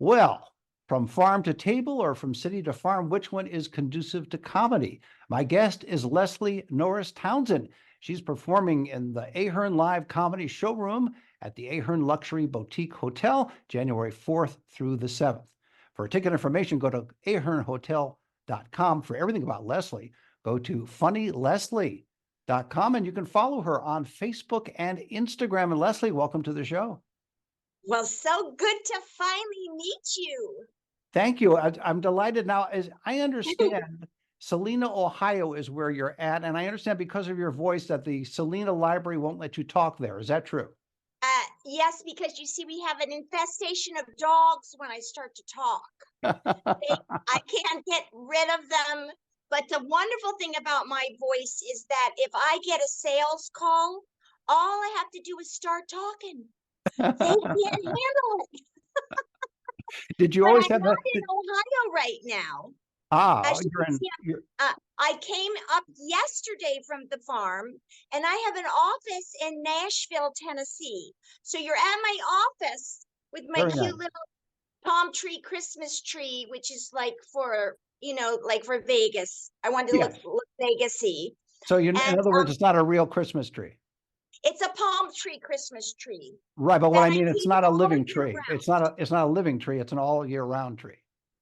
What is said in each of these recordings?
Well, from farm to table or from city to farm, which one is conducive to comedy? My guest is Leslie Norris Townsend. She's performing in the Ahern Live Comedy Showroom at the Ahern Luxury Boutique Hotel, January 4th through the 7th. For ticket information, go to ahernhotel.com. For everything about Leslie, go to funnyleslie.com, and you can follow her on Facebook and Instagram. And Leslie, welcome to the show. Well, so good to finally meet you. Thank you. I'm delighted. Now, as I understand, Salina, Ohio is where you're at. And I understand because of your voice that the Salina Library won't let you talk there. Is that true? Yes, because you see, we have an infestation of dogs when I start to talk. I can't get rid of them. But the wonderful thing about my voice is that if I get a sales call, all I have to do is start talking. They can't handle it. Did you But always I'm have not that? in Ohio right now. Ah, You're I came up yesterday from the farm, and I have an office in Nashville, Tennessee. So you're at my office with my very cute nice. little palm tree, Christmas tree, which is like for, like for Vegas. I wanted to Yes. look Vegas-y. So in And other words, it's not a real Christmas tree. it's a palm tree Christmas tree. Right, but what I mean, it's keep not a all living year tree. round. It's not a living tree. It's an all year round tree.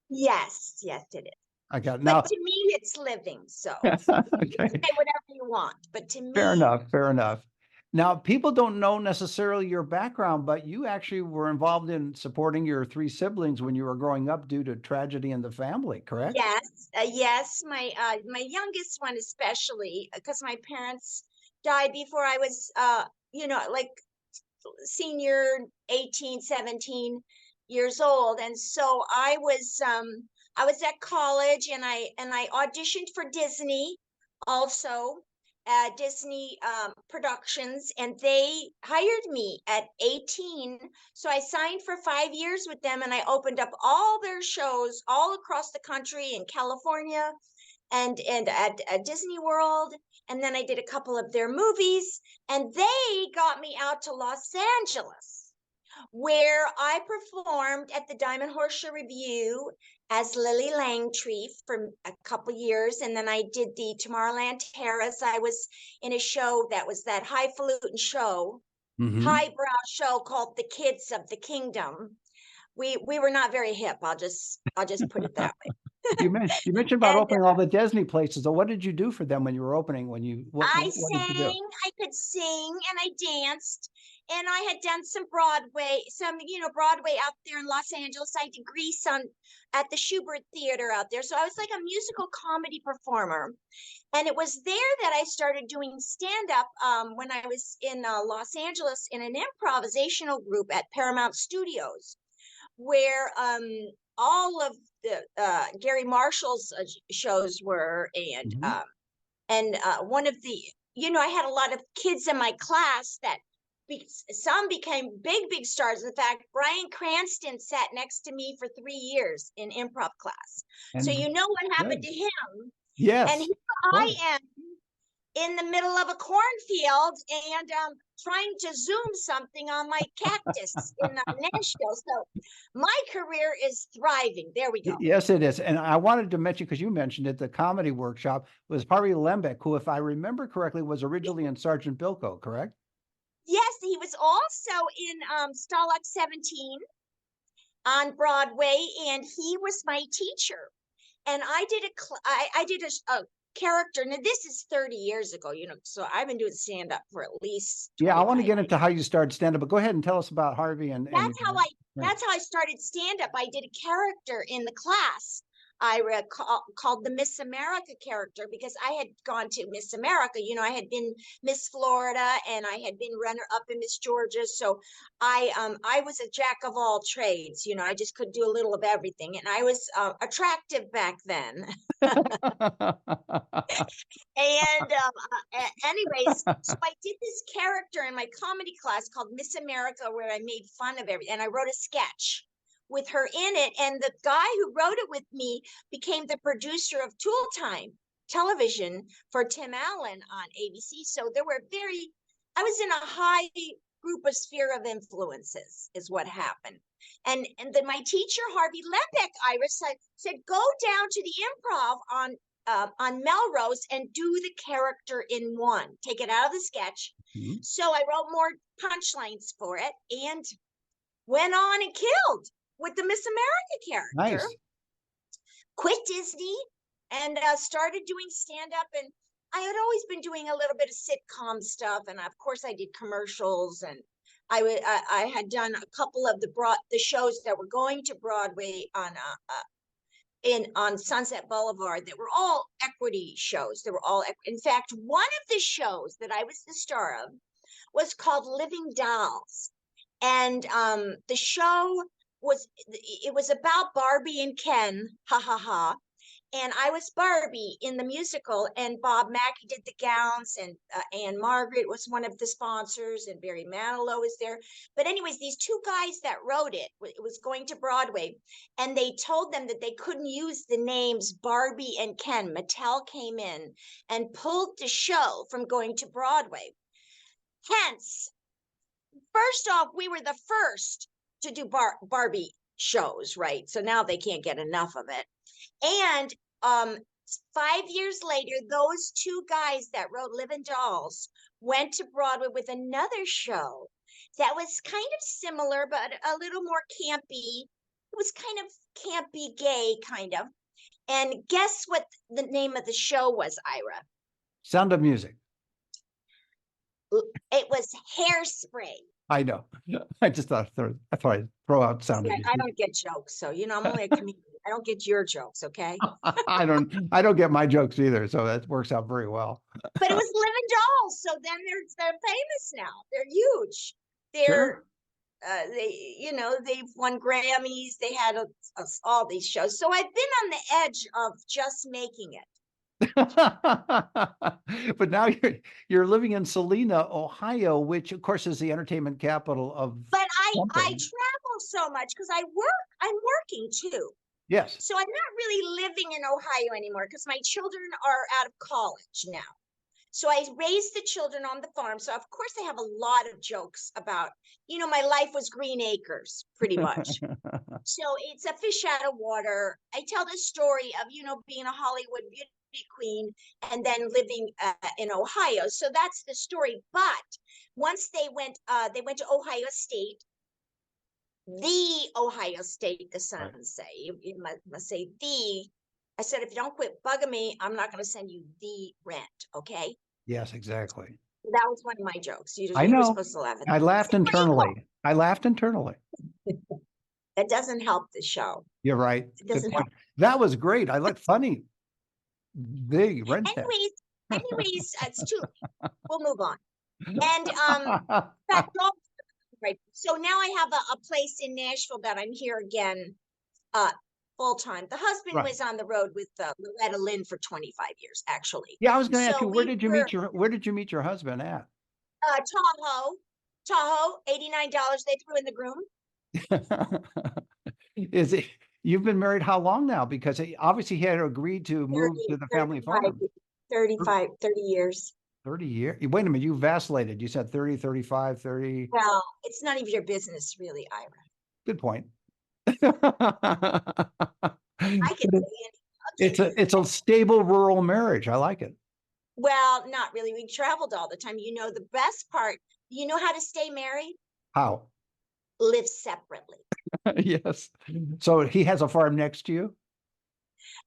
Yes, it is. I got it. Now, But to me, it's living. So okay. you can say whatever you want. But to me, Fair enough. Fair enough. Now, people don't know necessarily your background, but you actually were involved in supporting your three siblings when you were growing up due to tragedy in the family, correct? yes, my youngest one especially, because my parents died before I was like senior 18, 17 years old. And so I was at college, and I auditioned for Disney also, Disney Productions, and they hired me at 18. So I signed for 5 years with them, and I opened up all their shows all across the country in California and at Disney World. And then I did a couple of their movies, and they got me out to Los Angeles, where I performed at the Diamond Horseshoe Review as Lily Langtree for a couple years. And then I did the Tomorrowland Terrace. I was in a show that was that highfalutin show, highbrow show called The Kids of the Kingdom. We were not very hip. I'll just put it that way. You mentioned about opening all the Disney places. So what did you do for them when you were opening? What did you do? I could sing, and I danced, and I had done some Broadway out there in Los Angeles. I did Grease at the Schubert Theater out there. So I was like a musical comedy performer. And it was there that I started doing stand-up when I was in Los Angeles in an improvisational group at Paramount Studios, where all of the Gary Marshall's shows were, and one of the, I had a lot of kids in my class that some became big stars. In fact, Bryan Cranston sat next to me for 3 years in improv class. So what happened to him. Yes. And here I am in the middle of a cornfield and trying to Zoom something on my cactus in Nashville. So my career is thriving. There we go. Yes, it is. And I wanted to mention, because you mentioned it, the comedy workshop was Harvey Lembeck, who, if I remember correctly, was originally in Sergeant Bilko, correct? Yes, he was also in Stalag 17 on Broadway, and he was my teacher. And I did a character. Now, this is 30 years ago, so I've been doing stand-up for at least 25 I want to get into how you started stand-up, but go ahead and tell us about Harvey. That's how I started stand-up. I did a character in the class I called the Miss America character, because I had gone to Miss America. I had been Miss Florida, and I had been runner-up in Miss Georgia. So I was a jack of all trades. I just could do a little of everything, and I was attractive back then. And anyways, so I did this character in my comedy class called Miss America, where I made fun of everything, and I wrote a sketch with her in it. And the guy who wrote it with me became the producer of Tool Time television for Tim Allen on ABC. So I was in a high group of sphere of influences is what happened. And then my teacher, Harvey Lebeck, Ira, said, go down to the improv on Melrose and do the character in one. Take it out of the sketch. Mhm. So I wrote more punchlines for it and went on and killed with the Miss America character. Nice. Quit Disney and started doing stand-up. And I had always been doing a little bit of sitcom stuff. And of course I did commercials, and I had done a couple of the shows that were going to Broadway on Sunset Boulevard that were all equity shows. They were all, in fact, one of the shows that I was the star of was called Living Dolls. And the show was about Barbie and Ken, ha ha ha. And I was Barbie in the musical, and Bob Mackie did the gowns, and Anne Margaret was one of the sponsors, and Barry Manilow was there. But anyways, these two guys that wrote it was going to Broadway, and they told them that they couldn't use the names Barbie and Ken. Mattel came in and pulled the show from going to Broadway. Hence, first off, we were the first to do Barbie shows, right? So now they can't get enough of it. And 5 years later, those two guys that wrote Living Dolls went to Broadway with another show that was kind of similar, but a little more campy. It was kind of campy, gay, kind of. And guess what the name of the show was, Ira? Sound of Music. It was Hairspray. I know. I just thought I'd throw out Sound of I Music. don't get jokes, so I'm only a comedian. I don't get your jokes, okay? I don't get my jokes either, so that works out very well. But it was Living Dolls, so then they're famous now. They're huge. Sure. They've won Grammys. They had all these shows. So I've been on the edge of just making it. But now you're living in Salina, Ohio, which of course is the entertainment capital of. But I something. travel so much because I'm working too. Yes. So I'm not really living in Ohio anymore because my children are out of college now. So I raised the children on the farm. So of course I have a lot of jokes about, my life was green acres, pretty much. So it's a fish out of water. I tell the story of, being a Hollywood beauty queen and then living in Ohio. So that's the story. But once they went to Ohio State, the Ohio State, the sons Right. say, you must say the. I said, if you don't quit bugging me, I'm not going to send you the rent. Okay. Yes, exactly. That was one of my jokes. You I were know. supposed to laugh at I that. laughed internally. That doesn't help the show. You're right. It doesn't Good point. That was great. I looked funny. Big rent check. Anyways, it's too. We'll move on. And that's all right. So now I have a place in Nashville that I'm here again, full time. The husband Right. was on the road with Loretta Lynn for 25 years, actually. Yeah, I was going to ask So you, where we did you meet your husband at? Tahoe, $89 they threw in the groom. Is it? You've been married how long now? Because obviously he had agreed to move to the family 35, farm. 30 years. 30 years. Wait a minute, you vacillated. You said 30, 35, 30. Well, it's none of your business, really, Ira. Good point. I can say It's a stable rural marriage. I like it. Well, not really. We traveled all the time. The best part, how to stay married? How? Live separately. Yes. So he has a farm next to you?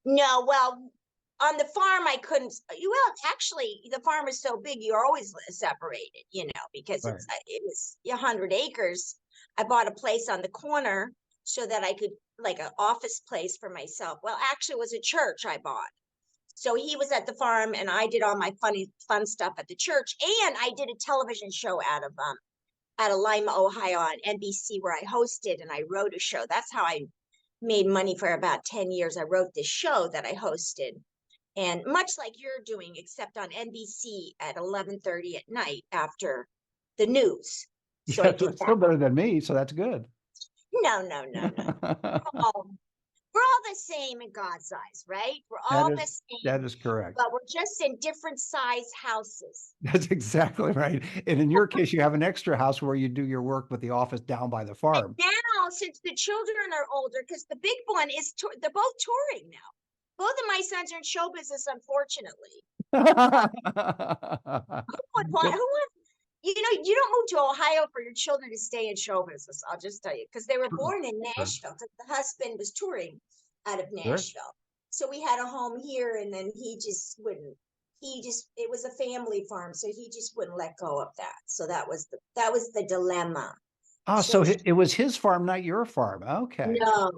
No, well, on the farm, I couldn't. Well, actually, the farm is so big, you're always separated, because Right. it was 100 acres. I bought a place on the corner so that I could, like an office place for myself. Well, actually, it was a church I bought. So he was at the farm and I did all my fun stuff at the church. And I did a television show out of Lima, Ohio on NBC where I hosted and I wrote a show. That's how I made money for about 10 years. I wrote this show that I hosted. And much like you're doing, except on NBC at 11:30 at night after the news. So I did It's still better than me, so that's good. No. we're all the same in God's eyes, right? We're all the That same, is correct. but we're just in different size houses. That's exactly right. And in your case, you have an extra house where you do your work with the office down by the farm. Now, since the children are older, because the big one is, they're both touring now. Both of my sons are in show business, unfortunately. You don't move to Ohio for your children to stay in show business. I'll just tell you, because they were born in Nashville, because the husband was touring out of Nashville. So we had a home here, and then he just wouldn't. It was a family farm, so he just wouldn't let go of that. So that was the dilemma. Oh, so it was his farm, not your farm. Okay. No,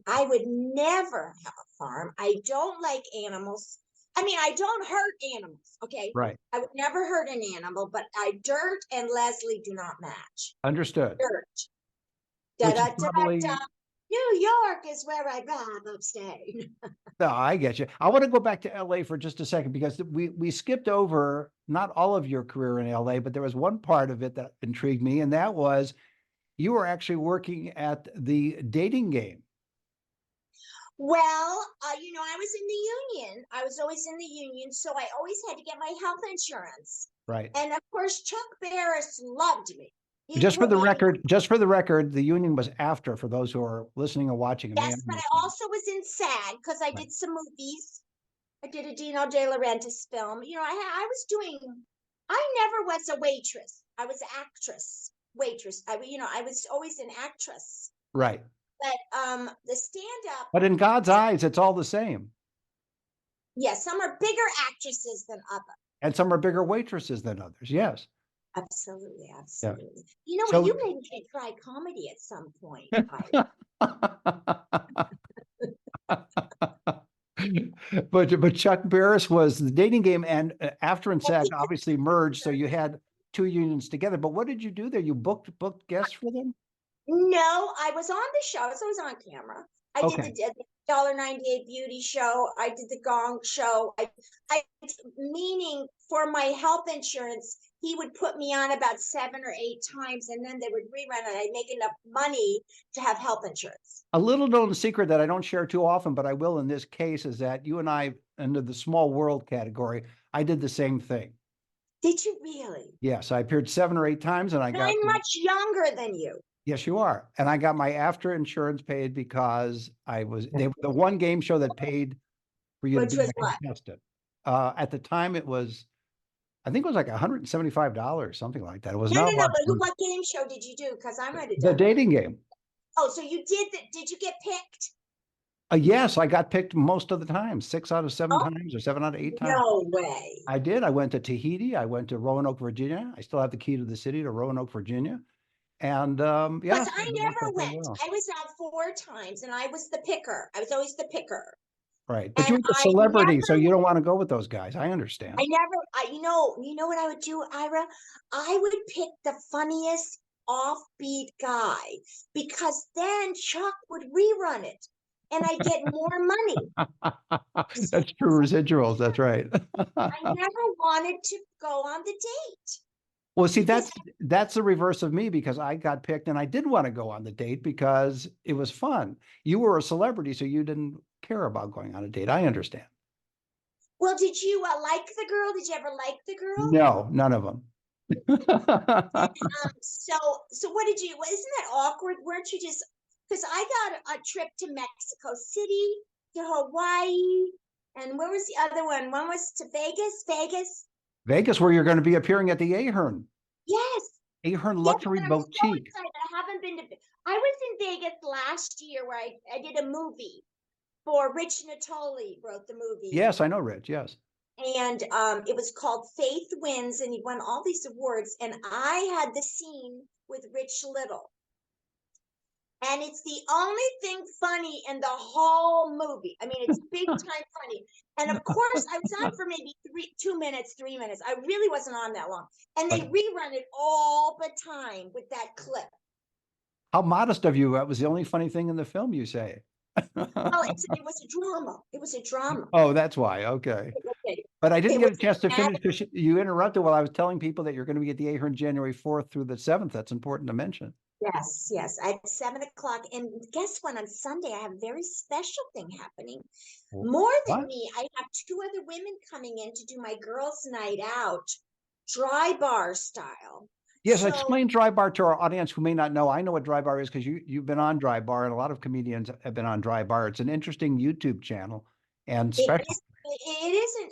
I would never have a farm. I don't like animals. I mean, I don't hurt animals. Okay. Right. I would never hurt an animal, but Dirt and Leslie do not match. Understood. Dirt. New York is where I'd rather stay. No, I get you. I want to go back to LA for just a second, because we skipped over not all of your career in LA, but there was one part of it that intrigued me, and that was you were actually working at the dating game. Well, I was in the union. I was always in the union, so I always had to get my health insurance. Right. And of course, Chuck Barris loved me. Just for the record, the union was after, for those who are listening and watching. Yes, but I also was in SAG because I did some movies. I did a Dino De Laurentiis film. I never was a waitress. I was an actress, waitress. I was always an actress. Right. But the stand-up. But in God's eyes, it's all the same. Yes, some are bigger actresses than others. And some are bigger waitresses than others. Yes. Absolutely. Yeah. What? You maybe should try comedy at some point. But Chuck Barris was the dating game, and after and SAG obviously merged, so you had two unions together. But what did you do there? You booked guests for them? No, I was on the show. So I was on camera. I did the $1.98 beauty show. I did the Gong show. Meaning for my health insurance, he would put me on about 7 or 8 times, and then they would rerun it. I'd make enough money to have health insurance. A little known secret that I don't share too often, but I will in this case, is that you and I, under the small world category, I did the same thing. Did you really? Yes, I appeared 7 or 8 times, and I'm much younger than you. Yes, you are. And I got my after insurance paid because they were the one game show that paid for you to be a contestant. At the time, I think it was like $175, something like that. It was no. But what game show did you do? Because I'm ready to. The dating game. Oh, so you did that? Did you get picked? Yes, I got picked most of the time, 6 out of 7 times, or 7 out of 8 times. No way. I did. I went to Tahiti. I went to Roanoke, Virginia. I still have the key to the city to Roanoke, Virginia. And yes, I never went. I was out 4 times, and I was the picker. I was always the picker. Right, but you're a celebrity, so you don't want to go with those guys. I understand. You know what I would do, Ira? I would pick the funniest offbeat guy, because then Chuck would rerun it, and I get more money. That's true residuals. That's right. I never wanted to go on the date. Well, see, that's the reverse of me, because I got picked and I did want to go on the date because it was fun. You were a celebrity, so you didn't care about going on a date. I understand. Well, did you like the girl? Did you ever like the girl? No, none of them. So what did you? Isn't that awkward? Weren't you just? Because I got a trip to Mexico City, to Hawaii, and where was the other one? One was to Vegas. Vegas, where you're going to be appearing at the Ahern. Yes. Ahern Luxury Boutique. So I haven't been to. I was in Vegas last year where I did a movie for Rich Natoli, wrote the movie. Yes, I know Rich. Yes. And it was called Faith Wins, and he won all these awards. And I had the scene with Rich Little. And it's the only thing funny in the whole movie. I mean, it's big time funny. And of course, I was on for maybe 3 minutes. I really wasn't on that long. And they rerun it all the time with that clip. How modest of you. That was the only funny thing in the film, you say. Well, it was a drama. It was a drama. Oh, that's why. Okay. But I didn't get a chance to finish, because you interrupted while I was telling people that you're going to be at the Ahern January 4th through the 7th. That's important to mention. Yes, yes. At 7 o'clock. And guess what? On Sunday, I have a very special thing happening. More than What? me, I have two other women coming in to do my girls' night out, dry bar style. Yes, So explain dry bar to our audience who may not know. I know what dry bar is because you've been on dry bar, and a lot of comedians have been on dry bar. It's an interesting YouTube channel and it special. is it isn't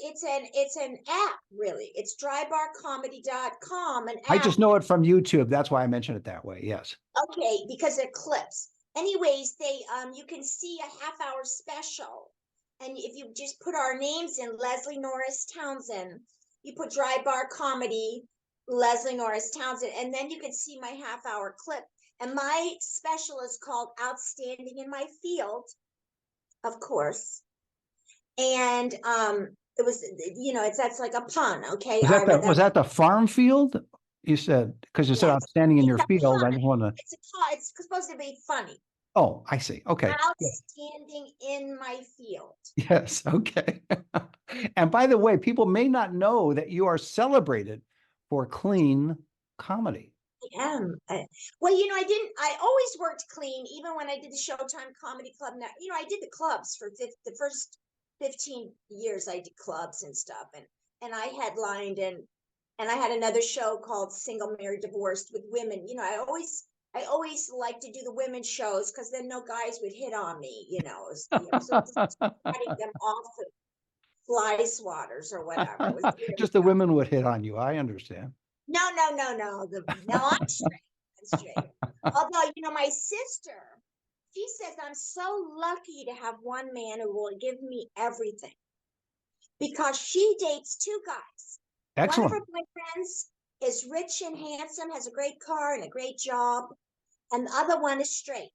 it's an app, really. It's drybarcomedy.com, an I app. just know it from YouTube. That's why I mention it that way. Yes. Okay, because they're clips. Anyways, they you can see a half-hour special. And if you just put our names in, Leslie Norris Townsend, you put dry bar comedy, Leslie Norris Townsend, and then you can see my half-hour clip. And my special is called Outstanding in My Field, of course. And it was, it's that's like a pun, okay, Ira? Was That's that the farm field? You said because you said yes. outstanding in It's your a field. I pun. just want to. It's supposed to be funny. Oh, I see. Okay. Yeah. Outstanding in my field. Yes. Okay. And by the way, people may not know that you are celebrated for clean comedy. I am. Well, I always worked clean, even when I did the Showtime Comedy Club. Now, I did the clubs for the first 15 years. I did clubs and stuff, and I headlined, and I had another show called Single, Married, Divorced with women. I always like to do the women shows because then no guys would hit on me. So just cutting them off with fly swatters or whatever. It was very Just the tough. women would hit on you. I understand. No, no, no, no. No, I'm straight. I'm straight. Although, my sister, she says I'm so lucky to have one man who will give me everything because she dates two guys. One of her Excellent. boyfriends is rich and handsome, has a great car and a great job, and the other one is straight.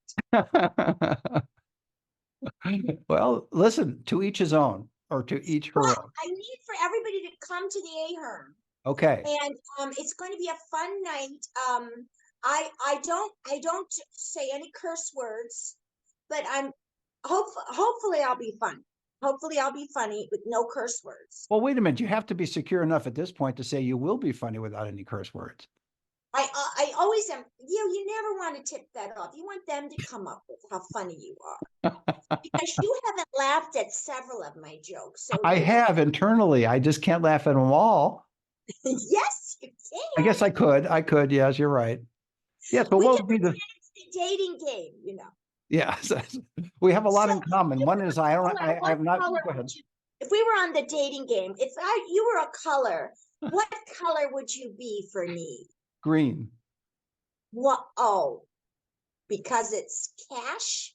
Well, listen, to each his own, or to each her But own. I need for everybody to come to the Ahern, Okay. and it's going to be a fun night. I don't say any curse words, but hopefully I'll be funny. Hopefully I'll be funny with no curse words. Well, wait a minute. You have to be secure enough at this point to say you will be funny without any curse words. I always am. You never want to tip that off. You want them to come up with how funny you are because you haven't laughed at several of my jokes. So I have internally. I just can't laugh at them all. yes, you I can. guess I could. I could. Yes, you're right. Yes, but We what can would be pretend the? it's the dating game. Yes, we have a lot So in common. One is I don't. I what have not. color Go would ahead. you, if we were on the dating game, if you were a color, what color would you be for me? Green. What? Oh, because it's cash?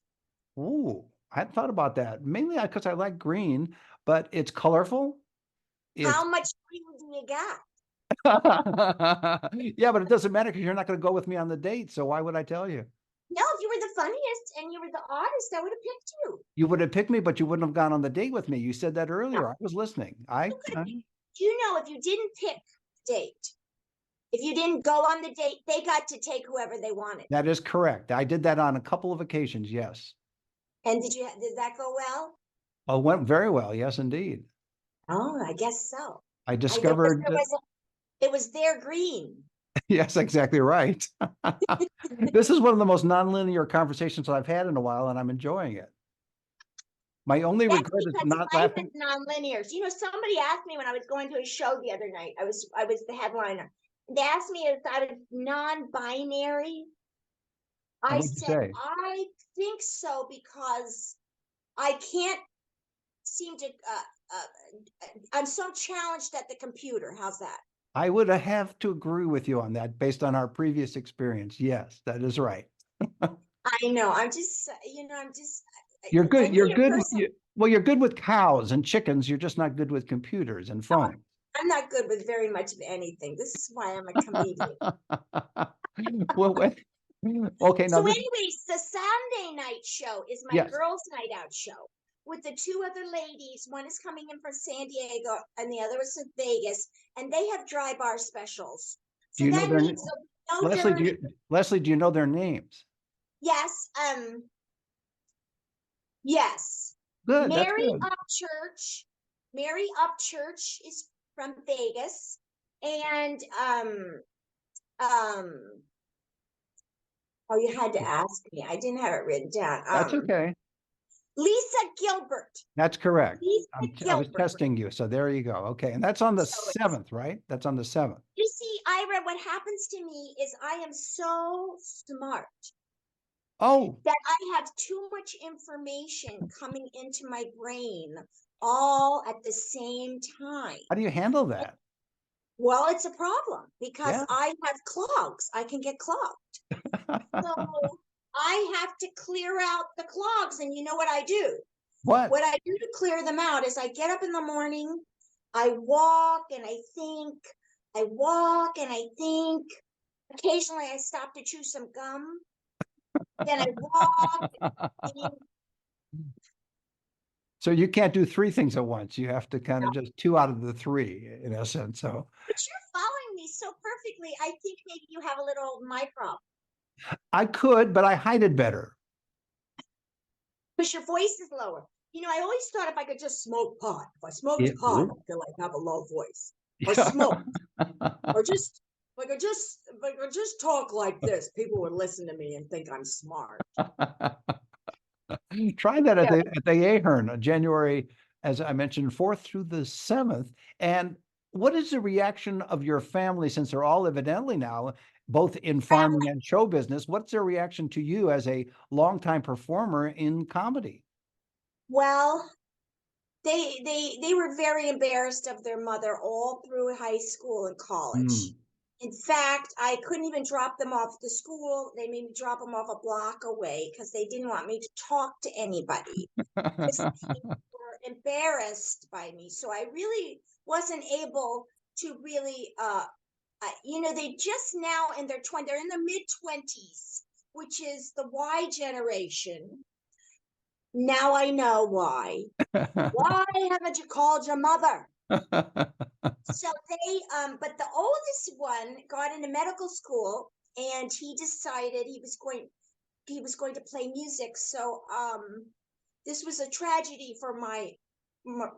Ooh, I hadn't thought about that. Mainly because I like green, but it's colorful. It's How much green do you got? yeah, but it doesn't matter because you're not going to go with me on the date. So why would I tell you? No, if you were the funniest and you were the oddest, I would have picked you. You would have picked me, but you wouldn't have gone on the date with me. You said that No, earlier. I was listening. you could have. Do you know if you didn't pick date, if you didn't go on the date, they got to take whoever they wanted. That is correct. I did that on a couple of occasions. Yes. And did that go well? Oh, it went very well. Yes, indeed. Oh, I guess so. I I guess discovered that, it was their green. yes, exactly right. This is one of the most nonlinear conversations I've had in a while, and I'm enjoying it. My only That's regret is because not life laughing. is nonlinear. Somebody asked me when I was going to a show the other night. I was the headliner. They asked me if I was non-binary. And I what'd you said say? I think so because I can't seem to. I'm so challenged at the computer. How's that? I would have to agree with you on that based on our previous experience. Yes, that is right. I know. I'm just. I'm just. You're I good. You're need a good. person. Well, you're good with cows and chickens. You're just not good with computers and phones. I'm not good with very much of anything. This is why I'm a comedian. Well, okay. Now So, this, anyways, the Sunday night show is my yes, girls' night out show with the two other ladies. One is coming in from San Diego, and the other is from Vegas, and they have dry bar specials. do So you know that their, means no Leslie, dirty. Leslie, do you know their names? Yes, yes. Good. That's Mary good. Upchurch. Mary Upchurch is from Vegas, and um Oh, you had to ask me. I didn't have it written down. That's okay. Lisa Gilbert. That's correct. Lisa I was Gilbert. testing you. So there you go. Okay. And that's on the So it's, 7th, right? That's on the 7th. you see, Ira, what happens to me is I am so smart Oh, that I have too much information coming into my brain all at the same time. how do you handle that? Well, it's a problem because Yeah. I have clogs. I can get clogged. So I have to clear out the clogs. And you know what I do? What? What I do to clear them out is I get up in the morning, I walk and I think, I walk and I think. Occasionally I stop to chew some gum. Then I walk and think. So you can't do three things at once. You have to kind of just two out of the three in essence. So But you're following me so perfectly. I think maybe you have a little my problem. I could, but I hide it better. Because your voice is lower. You know, I always thought if I could just smoke pot, if I smoked Yeah. pot, I feel like I have a low voice. Or Yeah. smoke, or just if I could just talk like this, people would listen to me and think I'm smart. Try that at Yeah. the Ahern, January, as I mentioned, 4th through the 7th. And what is the reaction of your family, since they're all evidently now both in farming and show business? What's their reaction to you as a longtime performer in comedy? Well, they were very embarrassed of their mother all through high school and college. Mm. In fact, I couldn't even drop them off at the school. They made me drop them off a block away because they didn't want me to talk to anybody. Because they were embarrassed by me. So I really wasn't able to really, you know, they just now in their they're in their mid 20s, which is the Y generation. Now I know why. Why haven't you called your mother? So they, but the oldest one got into medical school and he decided he was going to play music. So, this was a tragedy for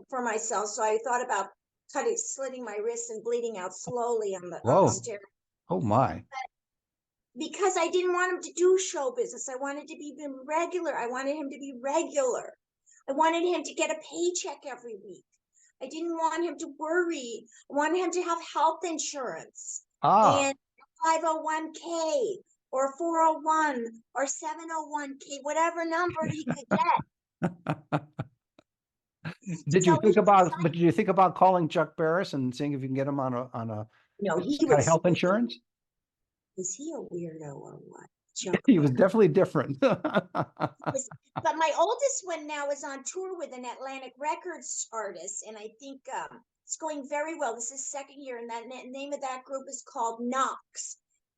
for myself. So I thought about slitting my wrists and bleeding out slowly on the Whoa. stairs Oh my. because I didn't want him to do show business. I wanted to be regular. I wanted him to be regular. I wanted him to get a paycheck every week. I didn't want him to worry. I wanted him to have health insurance Ah. and 501k or 401 or 701k, whatever number he could get. Did So you he think about, but decided, did you think about calling Chuck Barris and seeing if you can get him on no, some kind of health insurance? was he a weirdo or what? Chuck He was Berry. definitely different. But my oldest one now is on tour with an Atlantic Records artist, and I think it's going very well. This is second year, and that name of that group is called Knox,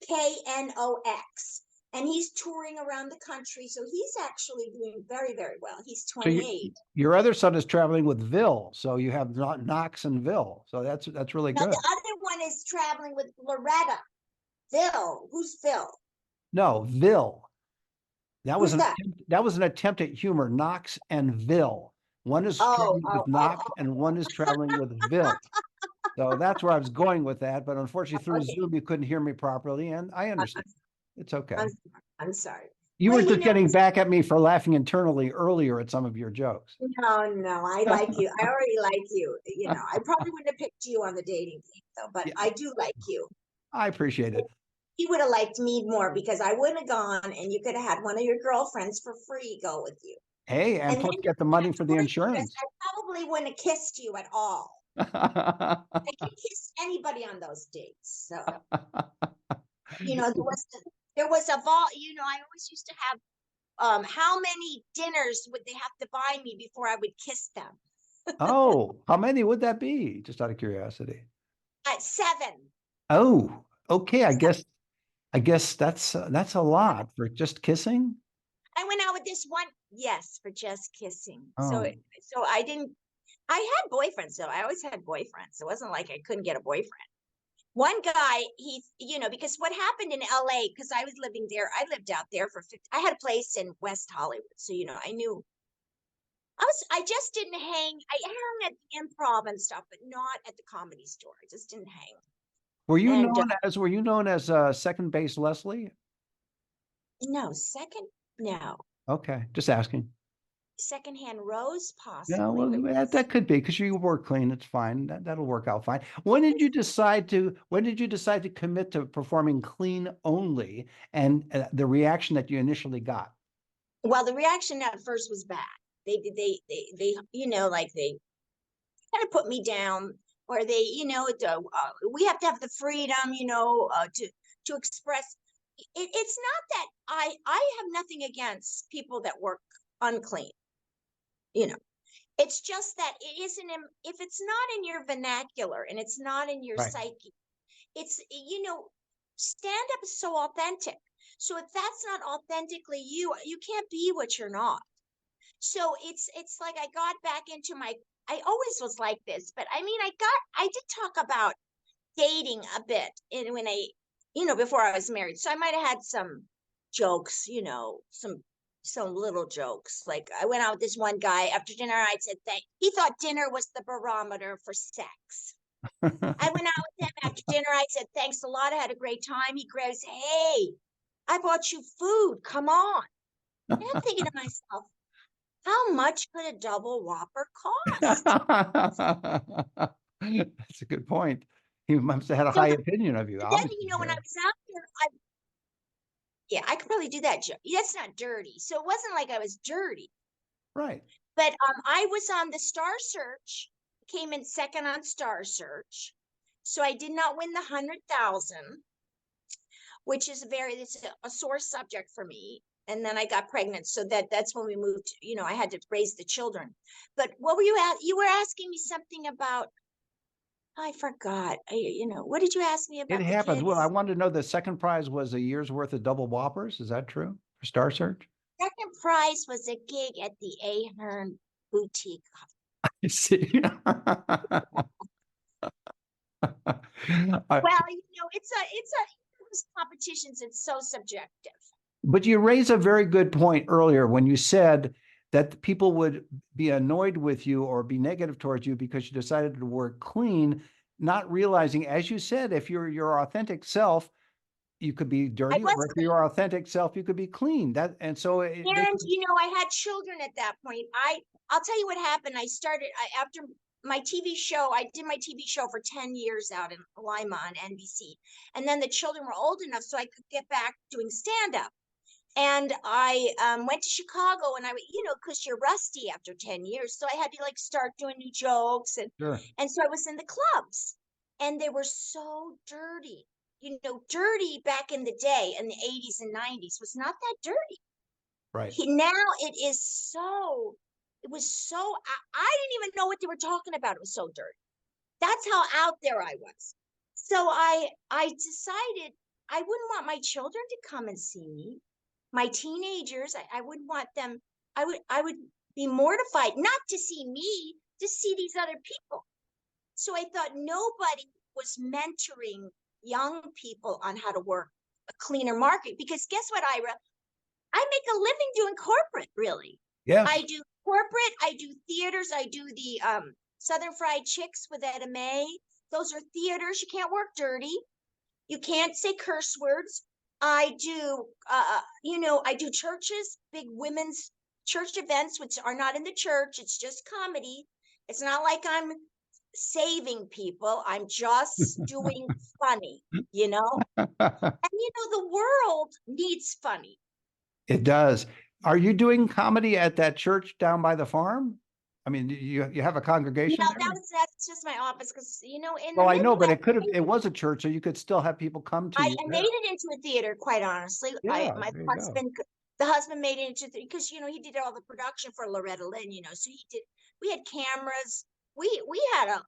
Knox, and he's touring around the country. So he's actually doing very, very well. He's So 28. your other son is traveling with Vil, so you have Knox and Vil. So that's really Now good. the other one is traveling with Loretta. Phil, who's Phil? No, Vil. Who's that? That was an attempt at humor. Knox and Vil. One is Oh, traveling oh, with oh, Knox oh. and one is traveling with Vil. So that's where I was going with that. But unfortunately, through Okay. Zoom, you couldn't hear me properly, and I understand. It's okay. I'm sorry. You Well, were you just know, getting back at me for laughing internally earlier at some of your jokes. no, I like you. I already like you. You know, I probably wouldn't have picked you on the dating thing though, but Yeah, I do like you. I appreciate it. You would have liked me more because I wouldn't have gone and you could have had one of your girlfriends for free go with you. Hey, and And then plus you get the would money have for the tourist interest. insurance. I probably wouldn't have kissed you at all. I can kiss anybody on those dates. So, you know, there was a you know, I always used to have how many dinners would they have to buy me before I would kiss them? Oh, how many would that be? Just out of curiosity. At 7. Oh, okay. I guess that's a lot for just kissing. I went out with this one, yes, for just kissing. So, Oh, so I didn't. I had boyfriends, though. I always had boyfriends. It wasn't like I couldn't get a boyfriend. One guy, you know, because what happened in LA, because I was living there, I lived out there for 50, I had a place in West Hollywood. So, you know, I knew I just didn't hang. I hung at the improv and stuff, but not at the comedy store. I just didn't hang. And were you known as second base Leslie? No, second, no. Okay, just asking. Secondhand rose, Yeah, possibly, well, but that could be because you work clean. It's fine. That'll work out fine. When did you decide to commit to performing clean only and the reaction that you initially got? well, the reaction at first was bad. They, like they kind of put me down, or they, we have to have the freedom, to express. It's not that I have nothing against people that work unclean, you know. It's just that it isn't if it's not in your vernacular and it's not in your Right. psyche. It's, stand up is so authentic. So if that's not authentically you can't be what you're not. So it's like I got back into my, I always was like this, but I mean I did talk about dating a bit and when before I was married. So I might have had some jokes, some little jokes. Like I went out with this one guy after dinner. I said thank. He thought dinner was the barometer for sex. I went out with him after dinner. I said thanks a lot. I had a great time. He goes, "Hey, I bought you food. Come on." And I'm thinking to myself, how much could a double Whopper cost? That's a good point. He must have had a So high opinion of you, then, obviously. when I Yeah. was out there, yeah, I could probably do that joke. That's not dirty. So it wasn't like I was dirty. Right. But I was on the Star Search, came in second on Star Search. So I did not win the 100,000, which is it's a sore subject for me. And then I got pregnant. So that's when we moved, I had to raise the children. But what were you at? You were asking me something about, I forgot. What did you ask me It about the happens. Well, I kids? wanted to know the second prize was a year's worth of double whoppers. Is that true for Star Search? Second prize was a gig at the Ahern boutique. I see. Uh, Well, those competitions, it's so subjective. But you raised a very good point earlier when you said that people would be annoyed with you or be negative towards you because you decided to work clean, not realizing, as you said, if you're your authentic self, you could be I dirty, was or if you're clean. your authentic self, you could be clean. And I had children at that point. I'll tell you what happened. After my TV show, I did my TV show for 10 years out in Lima on NBC. And then the children were old enough so I could get back doing stand up. And I went to Chicago and because you're rusty after 10 years. So I had to like start doing new jokes. Sure. And so I was in the clubs and they were so dirty. Dirty back in the day in the 80s and 90s was not that dirty. Right. Now it was so, I didn't even know what they were talking about. It was so dirty. That's how out there I was. So I decided I wouldn't want my children to come and see me. My teenagers, I wouldn't want them. I would be mortified not to see me, to see these other people. So I thought nobody was mentoring young people on how to work a cleaner market because guess what, Ira? I make a living doing corporate, really. I Yes. do corporate, I do theaters, I do the Southern Fried Chicks with Etta May. Those are theaters. You can't work dirty. You can't say curse words. I do, I do churches, big women's church events, which are not in the church. It's just comedy. It's not like I'm saving people. I'm just doing funny, And the world needs funny. It does. Are you doing comedy at that church down by the farm? I mean, you have a No, congregation there? that's just my office because in the Well, I know, but Midwest, it was a church, so you could still have people come to you I made there. it into a theater. Quite honestly, I Yeah, my there you go. husband, the husband made it into because he did all the production for Loretta Lynn. So he did. We had cameras. We had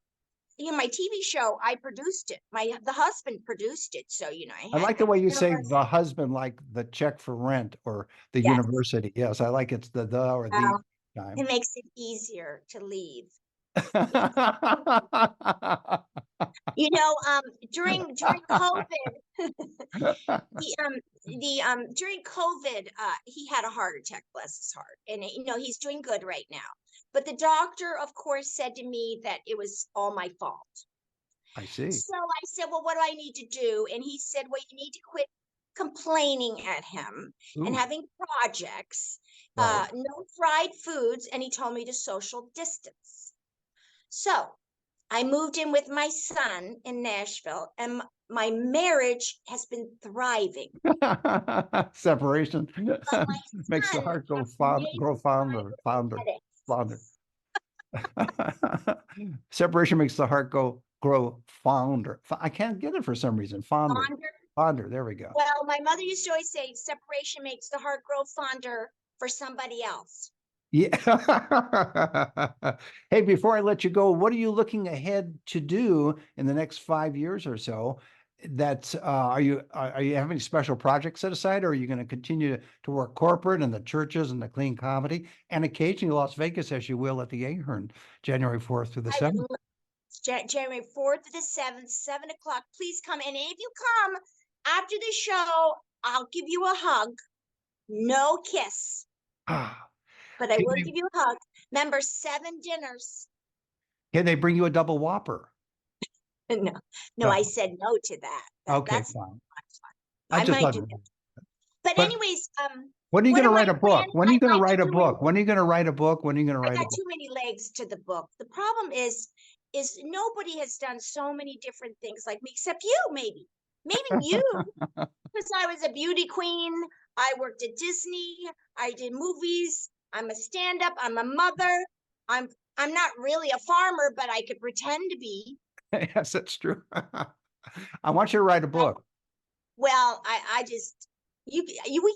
my TV show. I produced it. The husband produced it. So I I had like the the way you say cameras. the husband, like the check for rent or the Yes, university. Yes, I like it's the or the uh, it time. makes it easier to leave. During COVID, during COVID, he had a heart attack, bless his heart. And he's doing good right now. But the doctor, of course, said to me that it was all my fault. I see. So I said, well, what do I need to do? And he said, well, you need to quit complaining at him and Ooh, having projects, right. no fried foods, and he told me to social distance. So I moved in with my son in Nashville, and my marriage has been thriving. Separation But my makes the son heart go has made grow fonder, fonder, fonder. Separation makes the heart grow fonder. I can't get it for some reason. Fonder, fonder. fonder. There we go. Well, my mother used to always say, separation makes the heart grow fonder for somebody else. Yeah. Hey, before I let you go, what are you looking ahead to do in the next 5 years or so? That's are you having special projects set aside, or are you going to continue to work corporate and the churches and the clean comedy and occasionally Las Vegas as you will at the Ahern, January 4th through the I would 7th? January 4th to the 7th, 7 o'clock. Please come. And if you come after the show, I'll give you a hug. No kiss, Ah, but I can will they give you a hug. Remember, 7 dinners. can they bring you a double whopper? No, no, I No. said no to that. Okay, That's fine. I I just might thought, do that. But but anyways, when are you one going to of my write a book? plans When are you I'd going to like to write a do in book? When are you going to write a book? When are you going to I write a got book? too many legs to the book. The problem is nobody has done so many different things like me, except you, maybe. Maybe you, because I was a beauty queen. I worked at Disney. I did movies. I'm a stand-up. I'm a mother. I'm I'm not really a farmer, but I could pretend to be. Yes, that's true. I want you to write a I, book. well, I just we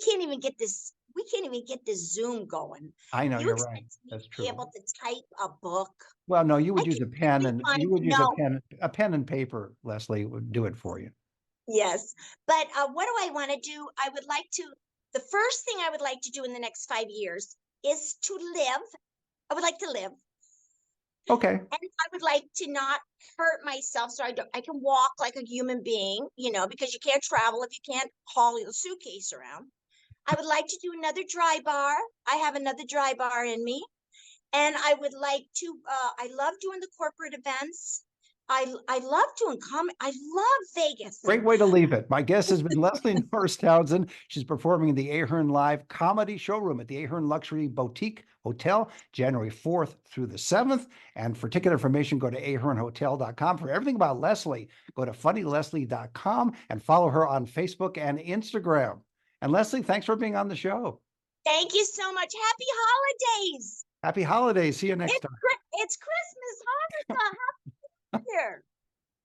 can't even get this. We can't even get this Zoom going. I know You you're right. expect me That's to be true. able to type a book? Well, no, you I would use can a pen barely and find you would use no. a pen and paper, Leslie would do it for you. Yes. But what do I want to do? The first thing I would like to do in the next 5 years is to live. I would like to live. Okay. And I would like to not hurt myself so I can walk like a human being, because you can't travel if you can't haul your suitcase around. I would like to do another dry bar. I have another dry bar in me. And I would like to, I love doing the corporate events. I love doing comedy. I love Vegas. Great way to leave it. My guest has been Leslie Norris Townsend. She's performing in the Ahern Live Comedy Showroom at the Ahern Luxury Boutique Hotel, January 4th through the 7th. And for ticket information, go to ahernhotel.com. For everything about Leslie, go to funnyleslie.com and follow her on Facebook and Instagram. And Leslie, thanks for being on the show. Thank you so much. Happy holidays. Happy holidays. See you next It's time. it's Christmas, Hanukkah. Happy New Year.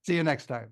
See you next time.